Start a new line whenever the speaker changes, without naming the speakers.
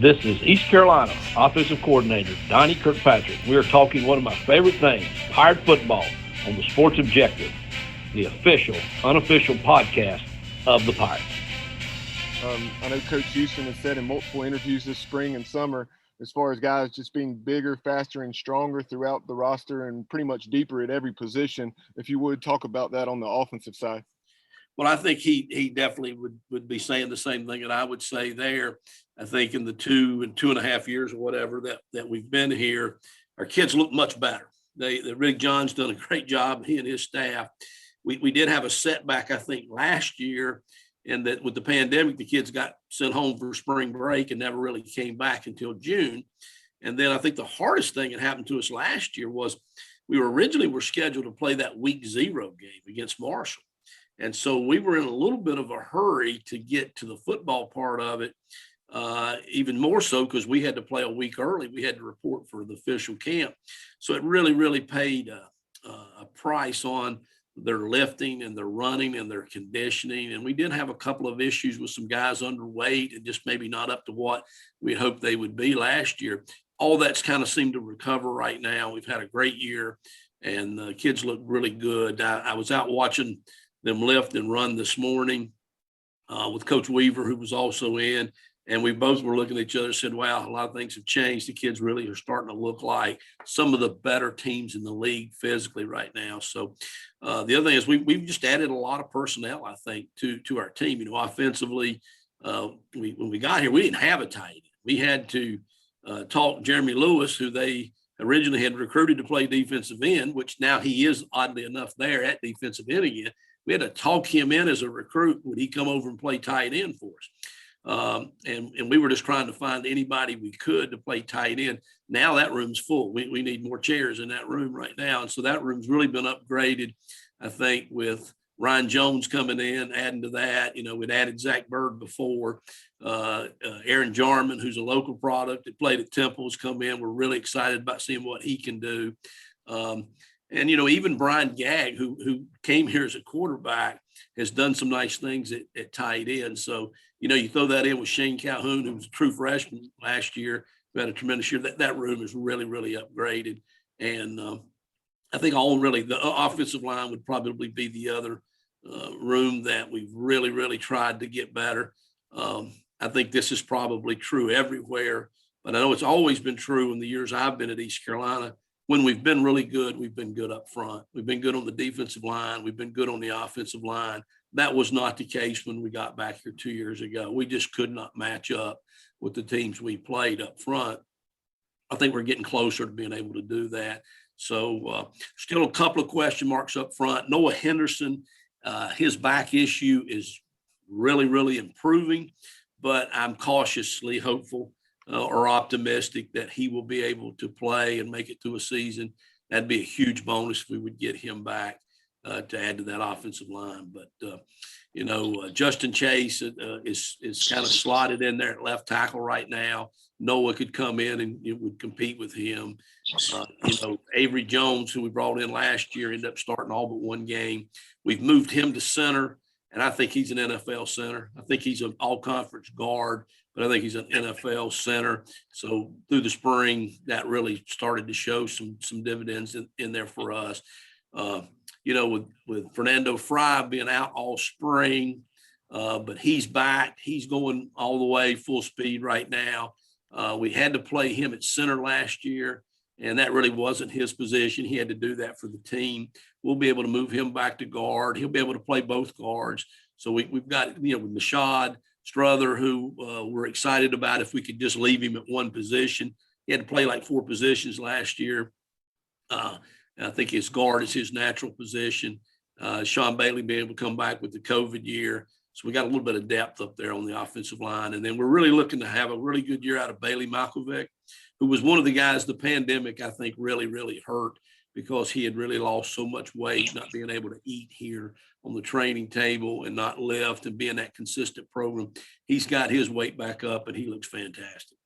This is East Carolina Offensive Coordinator Donnie Kirkpatrick. We are talking one of my favorite things, Pirate football, on the Sports Objective, the official, unofficial podcast of the Pirates.
I know Coach Houston has said in multiple interviews this spring and summer, as far as guys just being bigger, faster, and stronger throughout the roster and pretty much deeper at every position. If you would talk about that on the offensive side.
Well, I think he definitely would be saying the same thing that I would say there. I think in the 2.5 years or whatever that we've been here, our kids look much better. Rick John's done a great job, he and his staff. We did have a setback, I think, last year, and that with the pandemic, the kids got sent home for spring break and never really came back until June. And then I think the hardest thing that happened to us last year was we were scheduled to play that week 0 game against Marshall. And so we were in a little bit of a hurry to get to the football part of it, even more so because we had to play a week early. We had to report for the official camp. So it really, really paid a price on their lifting and their running and their conditioning. And we did have a couple of issues with some guys underweight and just maybe not up to what we hoped they would be last year. All that's kind of seemed to recover right now. We've had a great year, and the kids look really good. I was out watching them lift and run this morning with Coach Weaver, who was also in, and we both were looking at each other and said, wow, a lot of things have changed. The kids really are starting to look like some of the better teams in the league physically right now. So the other thing is we've just added a lot of personnel, I think, to our team. You know, offensively, when we got here, we didn't have a tight end. We had to talk Jeremy Lewis, who they originally had recruited to play defensive end, which now he is, oddly enough, there at defensive end again. We had to talk him in as a recruit. Would he come over and play tight end for us? And we were just trying to find anybody we could to play tight end. Now that room's full. We need more chairs in that room right now. And so that room's really been upgraded, I think, with Ryan Jones coming in, adding to that. You know, we'd added Zach Bird before. Aaron Jarman, who's a local product that played at Temple, has come in. We're really excited about seeing what he can do. And, you know, even Brian Gagg, who came here as a quarterback, has done some nice things at tight end. So, you know, you throw that in with Shane Calhoun, who was a true freshman last year, who had a tremendous year. That room is really, really upgraded. And I think the offensive line would probably be the other room that we've really, really tried to get better. I think this is probably true everywhere, but I know it's always been true in the years I've been at East Carolina. When we've been really good, we've been good up front. We've been good on the defensive line. We've been good on the offensive line. That was not the case when we got back here 2 years ago. We just could not match up with the teams we played up front. I think we're getting closer to being able to do that. So still a couple of question marks up front. Noah Henderson, his back issue is really, really improving, but I'm cautiously hopeful or optimistic that he will be able to play and make it through a season. That'd be a huge bonus if we would get him back to add to that offensive line. But, you know, Justin Chase is kind of slotted in there at left tackle right now. Noah could come in and it would compete with him. You know, Avery Jones, who we brought in last year, ended up starting all but one game. We've moved him to center, and I think he's an NFL center. I think he's an all-conference guard, but I think he's an NFL center. So through the spring, that really started to show some dividends in there for us. You know, with Fernando Fry being out all spring, but he's back. He's going all the way full speed right now. We had to play him at center last year, and that really wasn't his position. He had to do that for the team. We'll be able to move him back to guard. He'll be able to play both guards. So we've got, you know, with Nashad Strother, who we're excited about if we could just leave him at one position. He had to play like 4 positions last year. I think his guard is his natural position. Sean Bailey being able to come back with the COVID year. So we got a little bit of depth up there on the offensive line. And then we're really looking to have a really good year out of Bailey Malkovic, who was one of the guys the pandemic, I think, really, really hurt because he had really lost so much weight, not being able to eat here on the training table and not lift and being that consistent program. He's got his weight back up and he looks fantastic.